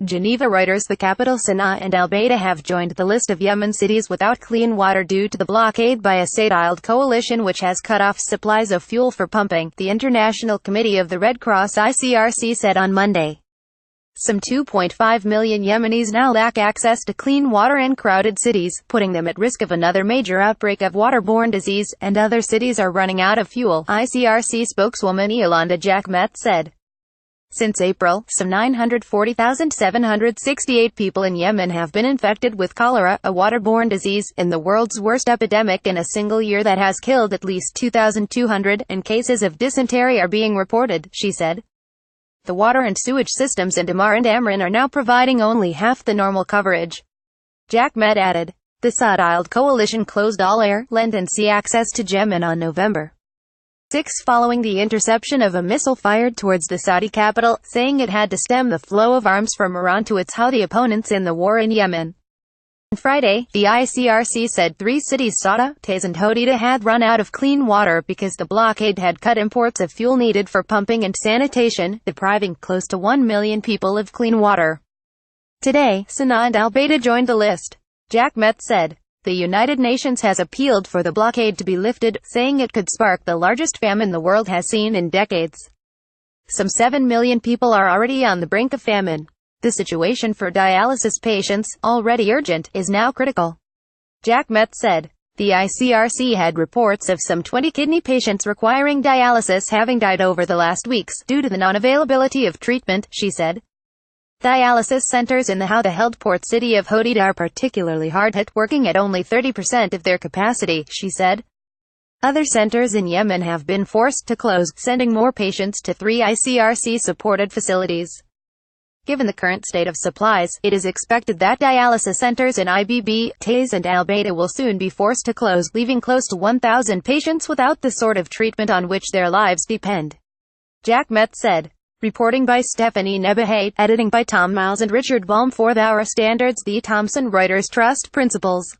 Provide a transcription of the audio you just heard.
GENEVA Reuters. The capital Sanaa and alBayda have joined the list of Yemen cities without clean water due to the blockade by a Saudiled coalition which has cut off supplies of fuel for pumping, the International Committee of the Red Cross ICRC said on Monday. Some 2.5 million Yemenis now lack access to clean water in crowded cities, putting them at risk of another major outbreak of waterborne disease, and other cities are running out of fuel, ICRC spokeswoman Iolanda Jaquemet said. Since April, some 940,768 people in Yemen have been infected with cholera, a waterborne disease, in the world's worst epidemic in a single year that has killed at least 2,200, and cases of dysentery are being reported, she said. The water and sewage systems in Damar and Amran are now providing only half the normal coverage. Jaquemet added. The Saudiled coalition closed all air, land and sea access to Yemen on November 6 following the interception of a missile fired towards the Saudi capital, saying it had to stem the flow of arms from Iran to its Houthi opponents in the war in Yemen. On Friday, the ICRC said 3 cities Sanaa, Taiz and Saudiled had run out of clean water because the blockade had cut imports of fuel needed for pumping and sanitation, depriving close to 1 million people of clean water. Today, Sanaa and alBayda joined the list. Jaquemet said. The United Nations has appealed for the blockade to be lifted, saying it could spark the largest famine the world has seen in decades. Some 7 million people are already on the brink of famine. The situation for dialysis patients, already urgent, is now critical. Jaquemet said. The ICRC had reports of some 20 kidney patients requiring dialysis having died over the last weeks, due to the non-availability of treatment, she said. Dialysis centers in the Saudiled port city of Saudiled are particularly hard hit, working at only 30% of their capacity, she said. Other centers in Yemen have been forced to close, sending more patients to 3 ICRC-supported facilities. Given the current state of supplies, it is expected that dialysis centers in Ibb, Taiz and alBayda will soon be forced to close, leaving close to 1,000 patients without the sort of treatment on which their lives depend. Jaquemet said. Reporting by Stephanie Nebahay, editing by Tom Miles and Richard Baum for the Hour Standards. The Thomson Reuters Trust Principles.